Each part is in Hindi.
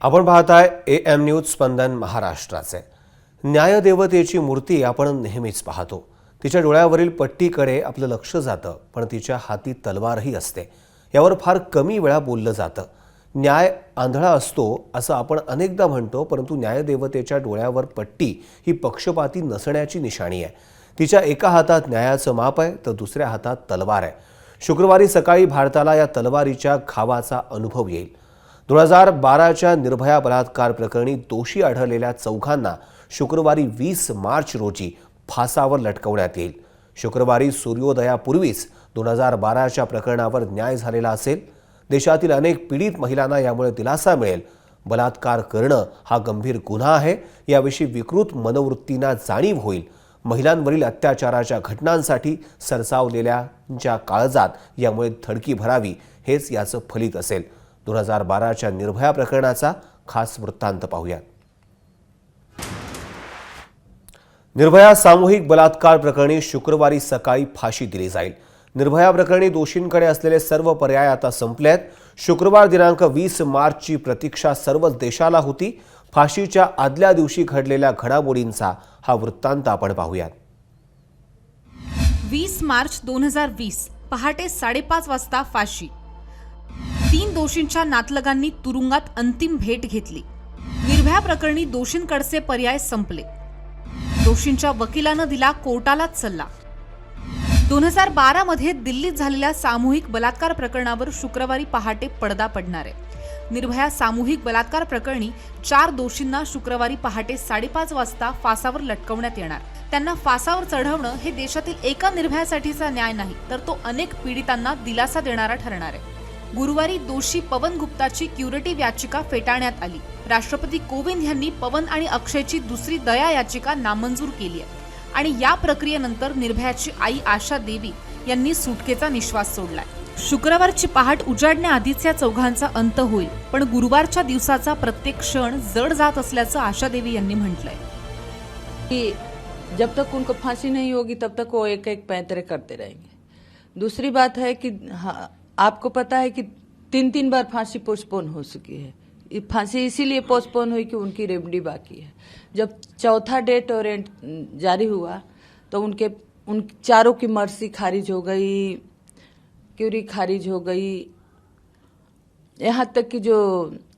आपण पाहताय AM न्यूज स्पंदन महाराष्ट्राचे। न्यायदेवतेची मूर्ती आपण नेहमीच पाहतो। तिच्या डोळ्यावरील पट्टीकडे आपलं लक्ष जातं, पण तिच्या हाती तलवारही असते। यावर फार कमी वेळा बोललं जातं। न्याय आंधळा असतो असं आपण अनेकदा म्हणतो, परंतु न्यायदेवतेच्या डोळ्यावर पट्टी ही पक्षपाती नसण्याची निशाणी आहे। तिच्या एका हातात न्यायाचं माप आहे तर दुसऱ्या हातात तलवार आहे। शुक्रवारी सकाळी भारताला या तलवारीच्या घावाचा अनुभव येईल। 2012च्या निर्भया बलात्कार प्रकरणी दोषी आढळलेल्या चौघांना शुक्रवारी 20 मार्च रोजी फासावर लटकवण्यात येईल। शुक्रवारी सूर्योदयापूर्वीच 2012च्या प्रकरणावर न्याय झालेला असेल। देशातील अनेक पीडित महिलांना यामुळे दिलासा मिळेल। बलात्कार करणं हा गंभीर गुन्हा आहे, याविषयी विकृत मनोवृत्तींना जाणीव होईल। महिलांवरील अत्याचाराच्या घटनांसाठी सरसावलेल्यांच्या काळजात यामुळे धडकी भरावी, हेच याचं फलित असेल। 2012च्या निर्भया प्रकरणाचा खास वृत्तांत पाहूया। निर्भया सामूहिक बलात्कार प्रकरणी शुक्रवारी सकाळी फाशी दिली जाईल। निर्भया प्रकरणी दोषींकडे असलेले सर्व पर्याय आता संपले आहेत। शुक्रवार दिनांक 20 मार्चची प्रतीक्षा सर्वच देशाला होती। फाशीच्या आदल्या दिवशी घडलेल्या घडामोडींचा हा वृत्तांत आपण पाहूयात। 20 मार्च 2020 पहाटे 5:30 वाजता फाशी। 3 दोषींच्या नातलगांनी तुरुंगात अंतिम भेट घेतली। निर्भया प्रकरणी दोषींकडचे पर्याय संपले। दोषींच्या वकिलानं दिला कोर्टालाच सल्ला। 2012 मध्ये दिल्लीत झालेल्या सामूहिक बलात्कार प्रकरणावर शुक्रवारी पहाटे पडदा पडणार आहे। निर्भया सामूहिक बलात्कार प्रकरणी 4 दोषींना शुक्रवारी पहाटे 5:30 वाजता फासावर लटकवण्यात येणार। त्यांना फासावर चढवणं हे देशातील एका निर्भयासाठीचा न्याय नाही, तर तो अनेक पीडितांना दिलासा देणारा ठरणार आहे। गुरुवारी दोषी पवन गुप्ताची क्युरेटिव्ह याचिका फेटाळण्यात आली। राष्ट्रपती कोविंद यांनी पवन आणि अक्षयची दुसरी दया याचिका नामंजूर केली आहे आणि या प्रक्रियेनंतर निर्भयाची आई आशा देवी यांनी सुटकेचा निश्वास सोडलाय। शुक्रवारची पहाट उजाडण्याआधीच या चौघांचा अंत होईल, पण गुरुवारच्या दिवसाचा प्रत्येक क्षण जड जात असल्याचं आशा देवी यांनी म्हटलंय कि जब तक उनको फांसी नहीं होगी तब तक वो एक एक पैंतरे करते रहेंगे। दूसरी बात है कि आपको पता है कि 3 बार फांसी पोस्टपोन हो चुकी है। फांसी इसीलिए पोस्टपोन हुई कि उनकी रेमडी बाकी है। जब चौथा डेट वारंट जारी हुआ तो उन चारों की मर्सी खारिज हो गई, क्यूरी खारिज हो गई, यहाँ तक कि जो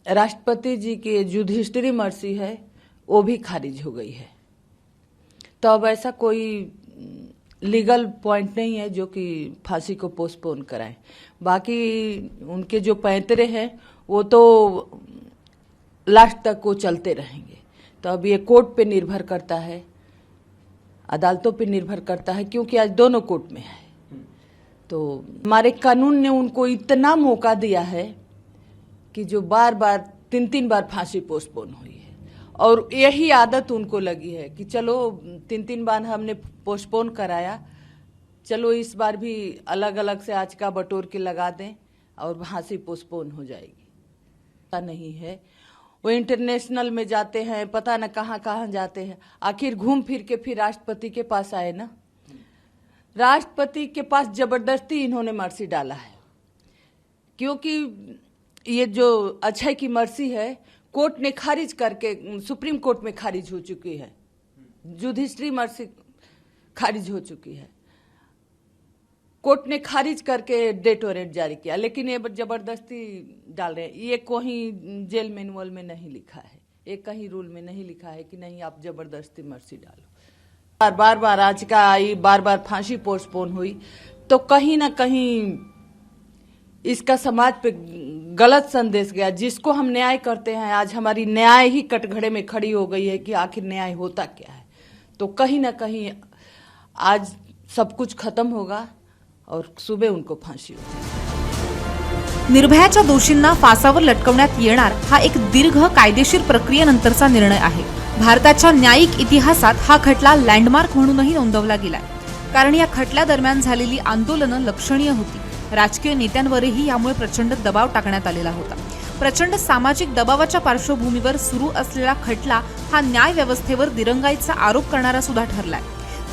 राष्ट्रपति जी की युधिष्ठिरी मर्सी है वो भी खारिज हो गई है। तो अब ऐसा कोई लीगल पॉइंट नहीं है जो कि फांसी को पोस्टपोन कराएं। बाकी उनके जो पैंतरे हैं वो तो लास्ट तक वो चलते रहेंगे। तो अब ये कोर्ट पे निर्भर करता है, अदालतों पे निर्भर करता है, क्योंकि आज दोनों कोर्ट में है। तो हमारे कानून ने उनको इतना मौका दिया है कि जो बार बार 3 बार फांसी पोस्टपोन हुई है, और यही आदत उनको लगी है कि चलो 3 बार हमने पोस्टपोन कराया, चलो इस बार भी अलग अलग से आज का बटोर के लगा दें और फांसी पोस्टपोन हो जाएगी। पता नहीं है, वो इंटरनेशनल में जाते हैं, पता न कहाँ कहाँ जाते हैं, आखिर घूम फिर के फिर राष्ट्रपति के पास आए ना। राष्ट्रपति के पास जबरदस्ती इन्होंने मर्सी डाला है, क्योंकि ये जो अक्षय की मर्सी है कोर्ट ने खारिज करके, सुप्रीम कोर्ट में खारिज हो चुकी है, युधिष्ठिरी मर्सी खारिज हो चुकी है, कोर्ट ने खारिज करके डेट वारंट जारी किया, लेकिन ये जबरदस्ती डाल रहे हैं। ये कोई जेल मैनुअल में नहीं लिखा है, ये कहीं रूल में नहीं लिखा है कि नहीं आप जबरदस्ती मर्सी डालो। बार बार आज का आई, बार बार फांसी पोस्टपोन हुई, तो कहीं ना कहीं इसका समाज पे गलत संदेश गया। जिसको हम न्याय करते हैं, आज हमारी न्याय ही कटघरे में खड़ी हो गई है कि आखिर न्याय होता क्या है। तो कहीं ना कहीं आज सब कुछ खत्म होगा और सुबह उनको फांसी होगी। निर्भयाच्या दोषींना फासावर लटकवण्यात येणार हा एक दीर्घ कायदेशीर प्रक्रियेनंतरचा निर्णय आहे। भारताच्या न्यायिक इतिहासात हा खटला लँडमार्क म्हणूनही नोंदवला गेलाय, कारण या खटल्यादरम्यान झालेली आंदोलनं लक्षणीय होती। राजकीय नेत्यांवरही यामुळे प्रचंड दबाव टाकण्यात आलेला होता। प्रचंड सामाजिक दबावाच्या पार्श्वभूमीवर सुरू असलेला खटला हा न्याय व्यवस्थेवर दिरंगाईचा आरोप करणारा सुद्धा ठरलाय।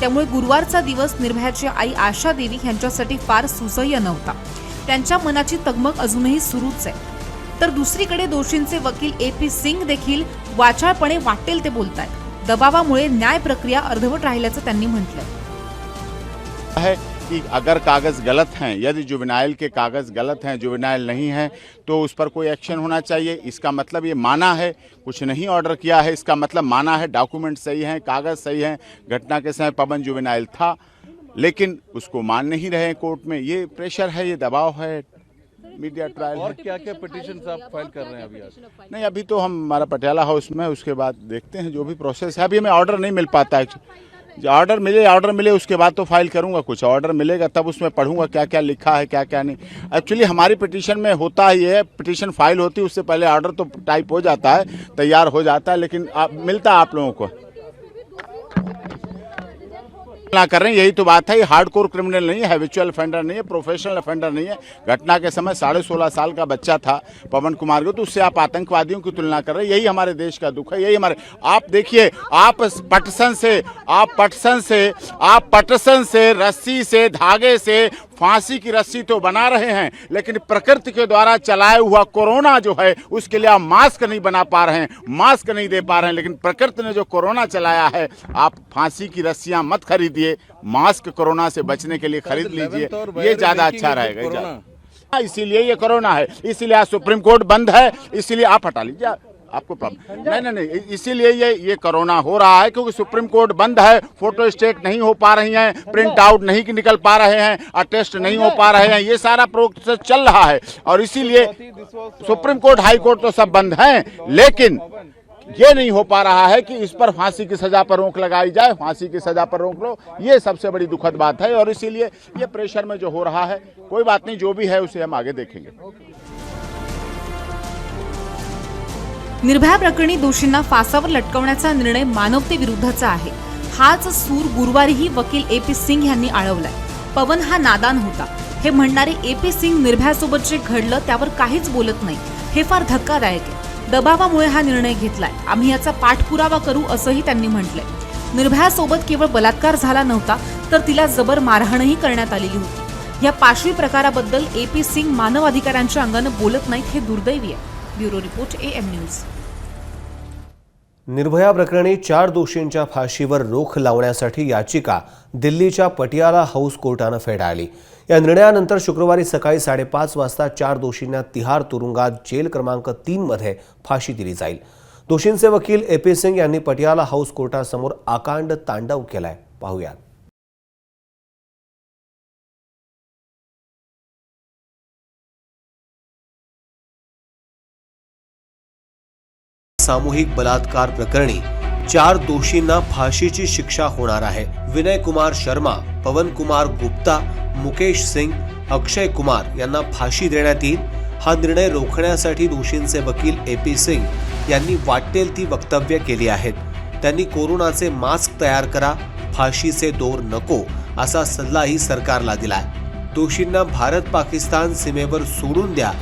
त्यामुळे गुरुवारचा दिवस निर्भयाची आई आशा देवी यांच्यासाठी फार सुसह्य नव्हता। त्यांच्या मनाची तगमग अजूनही सुरूच आहे। तर दुसरीकडे दोषींचे वकील AP सिंग देखील वाचाळपणे वाटेल ते बोलतायत. दबावामुळे न्याय प्रक्रिया अर्धवट राहिल्याचं त्यांनी म्हटलंय. है कि अगर कागज गलत हैं, यदि जुवेनाइल के कागज गलत हैं, जुवेनाइल नहीं है, तो उस पर कोई एक्शन होना चाहिए. इसका मतलब ये माना है, कुछ नहीं ऑर्डर किया है, इसका मतलब माना है डॉक्यूमेंट सही हैं, कागज सही हैं. घटना के समय पवन जुवेनाइल था, लेकिन उसको मान नहीं रहे कोर्ट में. ये प्रेशर है, ये दबाव है, मीडिया ट्रायल और है. क्या क्या पिटीशन आप फाइल कर रहे हैं अभी आज? नहीं, अभी तो हम हमारा पटियाला हाउस में, उसके बाद देखते हैं जो भी प्रोसेस है. अभी हमें ऑर्डर नहीं मिल पाता है. ऑर्डर मिले उसके बाद तो फाइल करूंगा. कुछ ऑर्डर मिलेगा तब उसमें पढ़ूंगा क्या क्या लिखा है, क्या क्या नहीं. एक्चुअली हमारी पिटीशन में होता ही है, पिटीशन फाइल होती है उससे पहले ऑर्डर तो टाइप हो जाता है, तैयार हो जाता है, लेकिन मिलता आप लोगों को ना कर रहे हैं. यही तो बात है, ये हार्डकोर क्रिमिनल नहीं है, हैबिचुअल ऑफेंडर नहीं है, प्रोफेशनल ऑफेंडर नहीं है. घटना के समय 16.5 साल का बच्चा था पवन कुमार को, तो उससे आप आतंकवादियों की तुलना कर रहे हैं. यही हमारे देश का दुख है, यही हमारे. आप देखिए, आप पटसन से रस्सी से धागे से फांसी की रस्सी तो बना रहे हैं, लेकिन प्रकृति के द्वारा चलाया हुआ कोरोना जो है उसके लिए आप मास्क नहीं बना पा रहे हैं, मास्क नहीं दे पा रहे हैं. लेकिन प्रकृति ने जो कोरोना चलाया है, आप फांसी की रस्सियां मत खरीदिए, मास्क कोरोना से बचने के लिए खरीद लीजिए, ये ज्यादा अच्छा रहेगा. इसीलिए ये कोरोना है, इसीलिए आज सुप्रीम कोर्ट बंद है, इसीलिए आप हटा लीजिए, आपको प्रॉब्लम नहीं. इसीलिए ये कोरोना हो रहा है क्योंकि सुप्रीम कोर्ट बंद है, फोटो स्टेट नहीं हो पा रही हैं, प्रिंट आउट नहीं निकल पा रहे हैं, अटेस्ट नहीं हो पा रहे हैं, ये सारा प्रोसेस चल रहा है. और इसीलिए सुप्रीम कोर्ट, हाई कोर्ट तो सब बंद हैं, लेकिन ये नहीं हो पा रहा है कि इस पर फांसी की सजा पर रोक लगाई जाए. फांसी की सजा पर रोक लो, ये सबसे बड़ी दुखद बात है. और इसीलिए ये प्रेशर में जो हो रहा है, कोई बात नहीं, जो भी है उसे हम आगे देखेंगे. निर्भया प्रकरणी दोषींना फासावर लटकवण्याचा निर्णय मानवतेविरुद्धचा आहे. हाच सूर गुरुवारीही वकील AP सिंग यांनी आळवलाय. पवन हा नादान होता हे म्हणणारे AP सिंग निर्भयासोबत जे घडलं त्यावर काहीच बोलत नाही, हे फार धक्कादायक आहे. दबावामुळे हा निर्णय घेतलाय, आम्ही याचा पाठपुरावा करू असंही त्यांनी म्हटलंय. निर्भयासोबत केवळ बलात्कार झाला नव्हता, तर तिला जबर मारहाणही करण्यात आलेली होती. या पाशवी प्रकाराबद्दल AP सिंग मानव अधिकाऱ्यांच्या अंगानं बोलत नाहीत, हे दुर्दैवी आहे. Bureau report AM news. Nirbhaya प्रकरणी 4 दोषींच्या फाशीवर रोख लावण्यासाठी याचिका दिल्लीच्या पटियाला हाऊस कोर्टानं फेटाळली. या निर्णयानंतर शुक्रवारी सकाळी 5:30 वाजता 4 दोषींना तिहार तुरुंगात जेल क्रमांक 3 मध्ये फाशी दिली जाईल. दोषींचे वकील AP सिंग यांनी पटियाला हाऊस कोर्टासमोर आकांड तांडव केलाय. पाहूयात. सामूहिक बलात्कार प्रकरणी 4 दोषींना फाशीची शिक्षा होणार आहे. विनय कुमार शर्मा, पवन कुमार गुप्ता, मुकेश सिंग, अक्षय कुमार यांना फाशी देण्यात येईल. हा निर्णय रोखण्यासाठी दोषींचे वकील AP सिंग यांनी वाटेल ती वक्तव्य केली आहेत. त्यांनी कोरोनाचे मास्क तयार करा, फाशीचे दोर नको असा सल्लाही सरकारला दिलाय. दोषींना भारत पाकिस्तान सीमेवर सोडून द्या,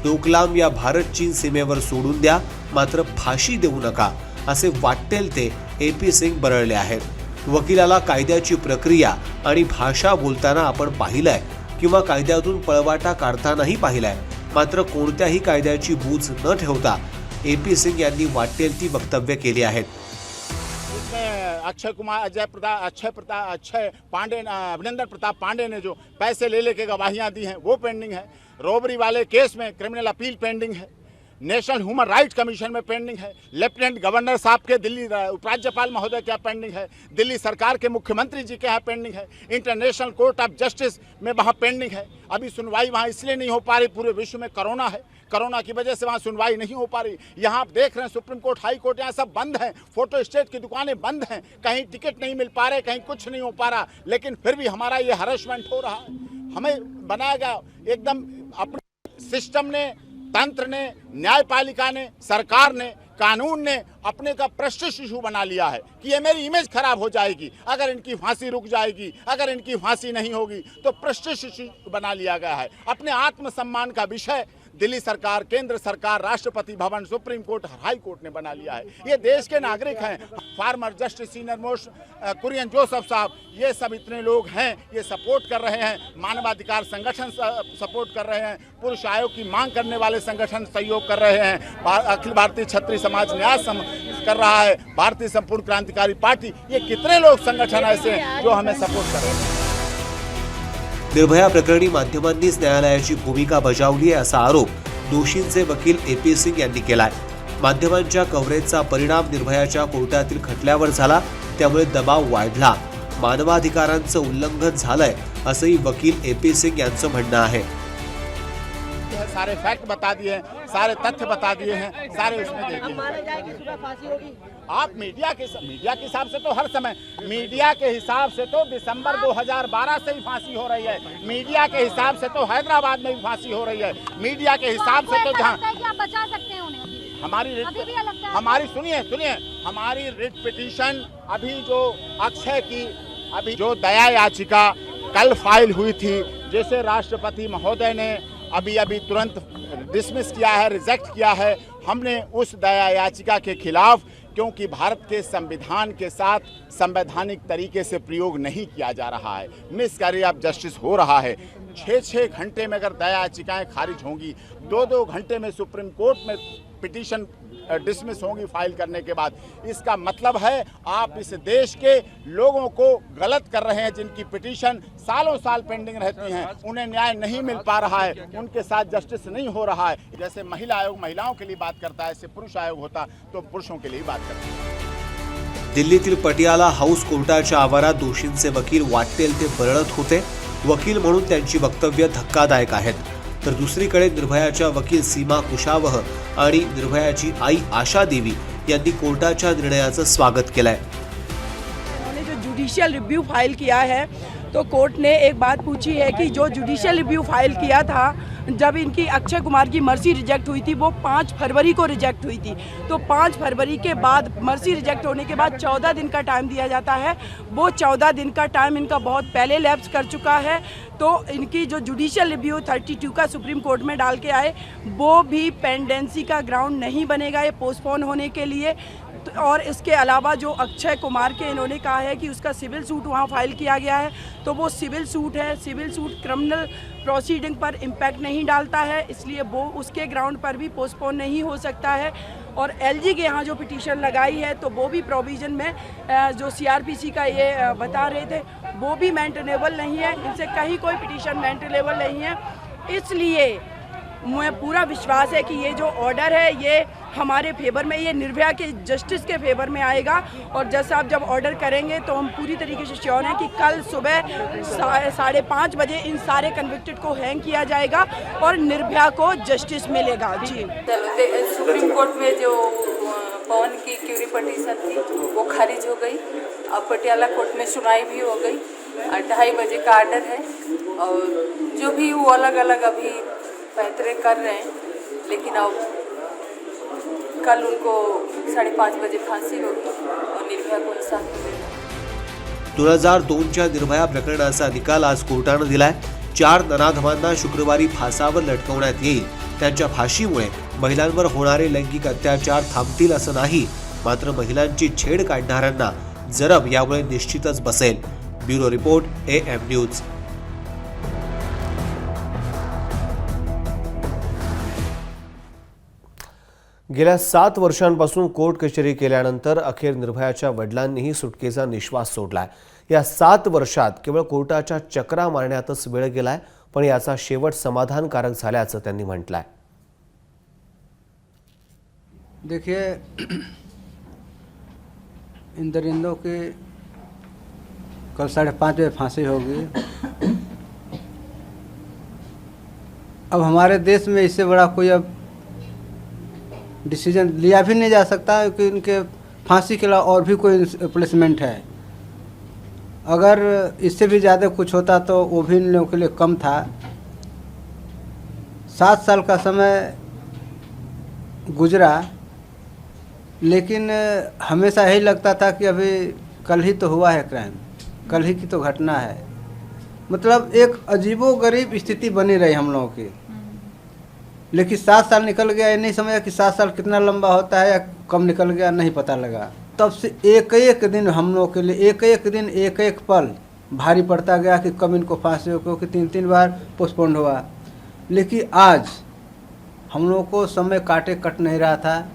डोकलाम या भारत चीन सीमेवर सोडून द्या, मात्र फाशी देऊ नका असे वाटेल ते AP सिंग बरळले आहेत. वकिलाला कायद्याची प्रक्रिया आणि भाषा बोलताना आपण पाहिलंय किंवा कायद्यातून पळवाटा काढतानाही पाहिलाय, मात्र कोणत्याही कायद्याची बूज न ठेवता AP सिंग यांनी वाटेल ती वक्तव्य केली आहेत. अक्षय कुमार, अक्षय पांडे, अभिनंदन प्रताप पांडे ने जो पैसे ले लेके गवाहियां दी हैं वो पेंडिंग है. रॉबरी वाले केस में क्रिमिनल अपील पेंडिंग है. नेशनल ह्यूमन राइट्स कमीशन में पेंडिंग है. लेफ्टिनेंट गवर्नर साहब के दिल्ली उपराज्यपाल महोदय के यहाँ पेंडिंग है. दिल्ली सरकार के मुख्यमंत्री जी के यहाँ पेंडिंग है. इंटरनेशनल कोर्ट ऑफ जस्टिस में वहाँ पेंडिंग है. अभी सुनवाई वहाँ इसलिए नहीं हो पा रही, पूरे विश्व में कोरोना है, कोरोना की वजह से वहाँ सुनवाई नहीं हो पा रही. यहाँ आप देख रहे हैं सुप्रीम कोर्ट, हाई कोर्ट, यहाँ सब बंद हैं. फोटो स्टेट की दुकानें बंद हैं, कहीं टिकट नहीं मिल पा रहे, कहीं कुछ नहीं हो पा रहा. लेकिन फिर भी हमारा ये हरेसमेंट हो रहा है. हमें बनाया गया एकदम अपने सिस्टम ने, तंत्र ने, न्यायपालिका ने, सरकार ने, कानून ने अपने का प्रेस्टीज इशू बना लिया है कि ये मेरी इमेज खराब हो जाएगी अगर इनकी फांसी रुक जाएगी, अगर इनकी फांसी नहीं होगी तो प्रेस्टीज इशू बना लिया गया है. अपने आत्मसम्मान का विषय दिल्ली सरकार, केंद्र सरकार, Rashtrapati Bhavan, supreme court, high court ने बना लिया है। ये देश के नागरिक हैं। Former justice senior most Kurian Joseph साहब, ये सब इतने लोग हैं, ये सपोर्ट कर रहे हैं। मानवाधिकार संगठन सपोर्ट कर रहे हैं। पुरुष आयोग की मांग करने वाले संगठन सहयोग कर रहे हैं। अखिल भारतीय क्षत्रिय समाज न्याय कर रहा है। भारतीय संपूर्ण क्रांतिकारी पार्टी, ये कितने लोग संगठन ऐसे हैं जो हमें सपोर्ट कर रहे हैं। निर्भया प्रकरणी माध्यमांनीच न्यायालयाची भूमिका बजावली आहे असा आरोप दोषींचे वकील AP सिंग यांनी केलाय। माध्यमांच्या कव्हरेजचा परिणाम निर्भयाच्या कोर्टातील खटल्यावर झाला, त्यामुळे दबाव वाढला, मानवाधिकारांचं उल्लंघन झालंय असंही वकील AP सिंग यांचं म्हणणं आहे। सारे फैक्ट बता दिए हैं, सारे तथ्य बता दिए हैं, सारे उसमें दे दिए। आप मीडिया के हिसाब से तो हर समय, मीडिया के हिसाब से तो दिसंबर 2012 से ही फांसी हो रही है। मीडिया के हिसाब से तो हैदराबाद में भी फांसी हो रही है। मीडिया के हिसाब से तो जहाँ बचा सकते हैं उन्हें, हमारी सुनिए हमारी रिट पिटीशन अभी जो अक्षय की अभी जो दया याचिका कल फाइल हुई थी, जैसे राष्ट्रपति महोदय ने अभी तुरंत डिसमिस किया है, रिजेक्ट किया है। हमने उस दया याचिका के खिलाफ, क्योंकि भारत के संविधान के साथ संवैधानिक तरीके से प्रयोग नहीं किया जा रहा है, मिसकैरेज ऑफ जस्टिस हो रहा है। 6-6 घंटे में अगर दया याचिकाएं खारिज होंगी, 2-2 घंटे में सुप्रीम कोर्ट में पिटीशन डिसमिस होंगी फाइल करने के बाद, इसका मतलब है आप इस देश के लोगों को गलत कर रहे हैं। जिनकी पिटीशन सालों साल पेंडिंग रहती हैं, उन्हें न्याय नहीं मिल पा रहा है, उनके साथ जस्टिस नहीं हो रहा है। जैसे महिला आयोग महिलाओं के लिए बात करता है, ऐसे पुरुष आयोग होता तो पुरुषों के लिए बात करता है। दिल्लीतील पटियाला हाऊस कोर्टाच्या आवारात दोषींचे वकील वाटेल ते बरळत होते। वकील म्हणून त्यांची वक्तव्य धक्कादायक आहेत, तर दुसरीकडे निर्भयाच्या वकील सीमा कुशावह आणि निर्भयाची आई आशा देवी यांनी कोर्टाच्या निर्णयाचं स्वागत केलंय। उन्होंने जो जुडिशियल रिव्यू फाइल किया है, तो कोर्ट ने एक बात पूछी है कि जो जुडिशियल रिव्यू फाइल किया था, जब इनकी अक्षय कुमार की मर्सी रिजेक्ट हुई थी, वो 5 फरवरी को रिजेक्ट हुई थी। तो 5 फरवरी के बाद मर्सी रिजेक्ट होने के बाद 14 दिन का टाइम दिया जाता है। वो 14 दिन का टाइम इनका बहुत पहले लैप्स कर चुका है। तो इनकी जो जुडिशियल रिव्यू 32 का सुप्रीम कोर्ट में डाल के आए, वो भी पेंडेंसी का ग्राउंड नहीं बनेगा ये पोस्टपोन होने के लिए। और इसके अलावा जो अक्षय कुमार के इन्होंने कहा है कि उसका सिविल सूट वहाँ फाइल किया गया है, तो वो सिविल सूट है। सिविल सूट क्रिमिनल प्रोसीडिंग पर इम्पैक्ट नहीं डालता है, इसलिए वो उसके ग्राउंड पर भी पोस्टपोन नहीं हो सकता है। और LG के यहाँ जो पिटीशन लगाई है, तो वो भी प्रोविज़न में जो CRPC का ये बता रहे थे, वो भी मेंटेनेबल नहीं है। इनसे कहीं कोई पिटीशन मेंटेनेबल नहीं है। इसलिए मुझे पूरा विश्वास है कि ये जो ऑर्डर है, ये हमारे फेवर में, ये निर्भया के जस्टिस के फेवर में आएगा। और जैसा आप जब ऑर्डर करेंगे, तो हम पूरी तरीके से श्योर हैं कि कल सुबह 5:30 बजे इन सारे कन्विक्टेड को हैंग किया जाएगा और निर्भया को जस्टिस मिलेगा। जी, सुप्रीम कोर्ट में जो पवन की क्यूरी पिटीशन थी, वो खारिज हो गई। अब पटियाला कोर्ट में सुनवाई भी हो गई। 2:30 बजे का ऑर्डर है, और जो भी वो अलग अलग अभी फैसले कर रहे हैं, लेकिन अब कल उनको 5:30 बजे फांसी होगी और निर्भया को इंसाफ मिलेगा। 2002च्या निर्भया प्रकरणाचा निकाल आज कोर्टानं दिलाय। 4 नराधमांना शुक्रवारी फासावर लटकवण्यात येईल। त्यांच्या फाशीमुळे महिलांवर होणारे लैंगिक अत्याचार थांबतील असं नाही, मात्र महिलांची छेड काढणाऱ्यांना जरब यामुळे निश्चितच बसेल। Bureau report, AM news. गेल्या 7 वर्षांपासून कोर्ट कचेरी केल्यानंतर अखेर निर्भयाच्या वडिलांनीही सुटकेचा निश्वास सोडलाय। या 7 वर्षात केवळ कोर्टाच्या चक्रा मारण्यातच वेळ गेलाय, पण याचा शेवट समाधानकारक झाल्याचं त्यांनी म्हटलंय। देखिए, इन दरिंदों की कल 5:30 बजे फांसी होगी। अब हमारे देश में इससे बड़ा कोई अब डिसीजन लिया भी नहीं जा सकता कि इनके फांसी के अलावा और भी कोई रिप्लेसमेंट है। अगर इससे भी ज़्यादा कुछ होता तो वो भी इन लोगों के लिए कम था। 7 साल का समय गुजरा, लेकिन हमेशा यही लगता था कि अभी कल ही तो हुआ है क्राइम, कल ही की तो घटना है। मतलब एक अजीबोगरीब स्थिति बनी रही हम लोगों की। लेकिन 7 साल निकल गया, ये नहीं समझा कि 7 साल कितना लंबा होता है या कम निकल गया, नहीं पता लगा। तब से एक एक दिन हम लोग के लिए एक एक दिन एक एक पल भारी पड़ता गया कि कब इनको फांसी हो, क्योंकि 3-3 बार पोस्टपोन्ड हुआ। लेकिन आज हम लोग को समय काटे कट नहीं रहा था,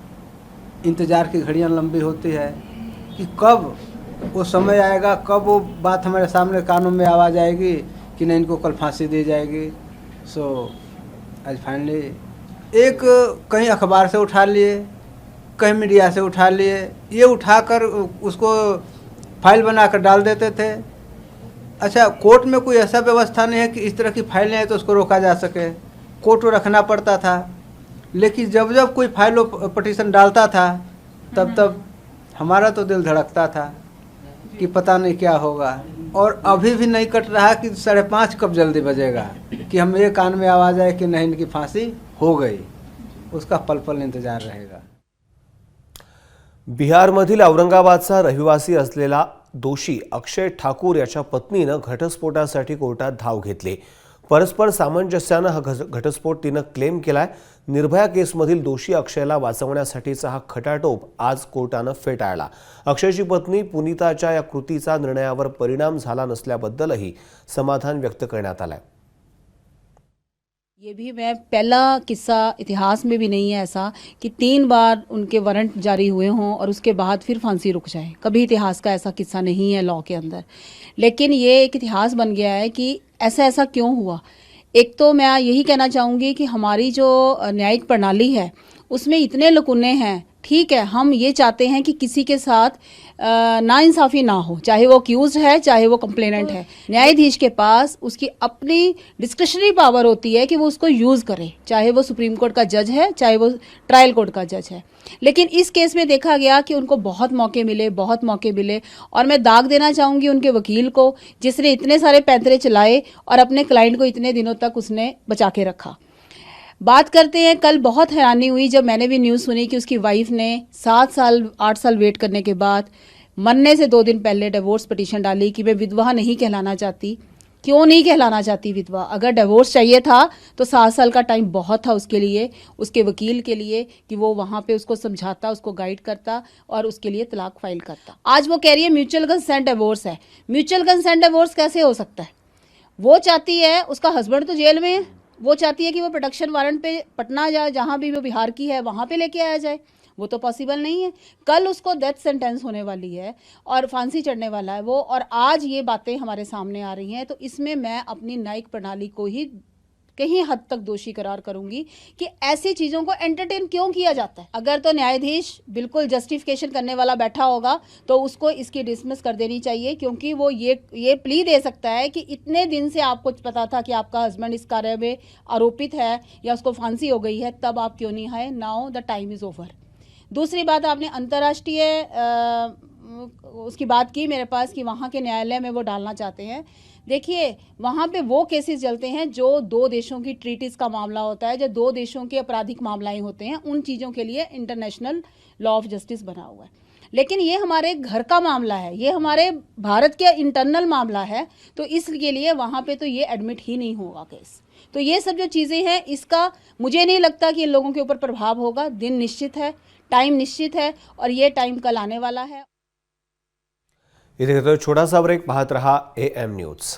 इंतज़ार की घड़ियां लंबी होती है कि कब वो समय आएगा, कब वो बात हमारे सामने कानों में आवाज़ आएगी कि नहीं इनको कल फांसी दी जाएगी। सो आज फाइनली एक कहीं अखबार से उठा लिए, कहीं मीडिया से उठा लिए, ये उठाकर उसको फाइल बनाकर डाल देते थे। अच्छा, कोर्ट में कोई ऐसा व्यवस्था नहीं है कि इस तरह की फाइलें हैं तो उसको रोका जा सके, कोर्ट को रखना पड़ता था। लेकिन जब जब कोई फाइल पटिशन डालता था तब हमारा तो दिल धड़कता था कि पता नहीं क्या होगा। और अभी भी नहीं कट रहा कि 5:30 कब जल्दी बजेगा कि हम ये कान में आवाज़ आए कि नहीं इनकी फांसी हो गई। उसका पल पल इंतजार रहेगा। बिहारमधील औरंगाबादचा रहिवासी असलेला दोषी अक्षय ठाकूर याच्या पत्नीनं घटस्फोटासाठी कोर्टात धाव घेतली। परस्पर सामंजस्यानं हा घटस्फोट तिनं क्लेम केलाय। निर्भया केसमधील दोषी अक्षयला वाचवण्यासाठीचा हा खटाटोप आज कोर्टानं फेटाळला। अक्षयची पत्नी पुनीताच्या या कृतीचा निर्णयावर परिणाम झाला नसल्याबद्दलही समाधान व्यक्त करण्यात आलंय। ये भी मैं पहला किस्सा इतिहास में भी नहीं है ऐसा कि 3 बार उनके वारंट जारी हुए हों और उसके बाद फिर फांसी रुक जाए। कभी इतिहास का ऐसा किस्सा नहीं है लॉ के अंदर, लेकिन ये एक इतिहास बन गया है कि ऐसा ऐसा क्यों हुआ। एक तो मैं यही कहना चाहूँगी कि हमारी जो न्यायिक प्रणाली है उसमें इतने लकुने हैं। ठीक है, हम ये चाहते हैं कि किसी के साथ नाइंसाफ़ी ना हो, चाहे वो अक्यूज़ है चाहे वो कंप्लेनेंट है। न्यायाधीश के पास उसकी अपनी डिस्क्रिशनरी पावर होती है कि वो उसको यूज़ करे, चाहे वो सुप्रीम कोर्ट का जज है चाहे वो ट्रायल कोर्ट का जज है। लेकिन इस केस में देखा गया कि उनको बहुत मौके मिले और मैं दाग देना चाहूँगी उनके वकील को, जिसने इतने सारे पैंतरे चलाए और अपने क्लाइंट को इतने दिनों तक उसने बचा के रखा। बात करते हैं, कल बहुत हैरानी हुई जब मैंने भी न्यूज़ सुनी कि उसकी वाइफ ने 7 साल 8 साल वेट करने के बाद मरने से 2 दिन पहले डिवोर्स पिटीशन डाली कि मैं विधवा नहीं कहलाना चाहती। क्यों नहीं कहलाना चाहती विधवा? अगर डिवोर्स चाहिए था तो 7 साल का टाइम बहुत था उसके लिए, उसके वकील के लिए, कि वो वहाँ पे उसको समझाता, उसको गाइड करता और उसके लिए तलाक फाइल करता। आज वो कह रही है म्यूचुअल कंसेंट डिवोर्स है। म्यूचुअल कंसेंट डिवोर्स कैसे हो सकता है? वो चाहती है, उसका हस्बैंड तो जेल में है, वो चाहती है कि वो प्रोटेक्शन वारंट पे पटना जाए, जहाँ भी वो बिहार की है वहाँ पे लेके आया जाए। वो तो पॉसिबल नहीं है। कल उसको डेथ सेंटेंस होने वाली है और फांसी चढ़ने वाला है वो, और आज ये बातें हमारे सामने आ रही हैं। तो इसमें मैं अपनी न्यायिक प्रणाली को ही कहीं हद तक दोषी करार करूंगी कि ऐसी चीज़ों को एंटरटेन क्यों किया जाता है। अगर तो न्यायाधीश बिल्कुल जस्टिफिकेशन करने वाला बैठा होगा तो उसको इसकी डिसमिस कर देनी चाहिए, क्योंकि वो ये प्ली दे सकता है कि इतने दिन से आपको पता था कि आपका हस्बैंड इस कार्य में आरोपित है या उसको फांसी हो गई है, तब आप क्यों नहीं आए? Now the time is over. दूसरी बात, आपने अंतर्राष्ट्रीय उसकी बात की मेरे पास कि वहाँ के न्यायालय में वो डालना चाहते हैं। देखिए, वहाँ पे वो केसेस चलते हैं जो 2 देशों की ट्रीटीज़ का मामला होता है, जो 2 देशों के आपराधिक मामलाएं होते हैं, उन चीज़ों के लिए इंटरनेशनल लॉ ऑफ जस्टिस बना हुआ है। लेकिन ये हमारे घर का मामला है, ये हमारे भारत के इंटरनल मामला है, तो इसके लिए वहाँ पे तो ये एडमिट ही नहीं होगा केस। तो ये सब जो चीज़ें हैं, इसका मुझे नहीं लगता कि इन लोगों के ऊपर प्रभाव होगा। दिन निश्चित है, टाइम निश्चित है और ये टाइम कल आने वाला है। इथे छोटासा ब्रेक, पाहत रहा AM न्यूज।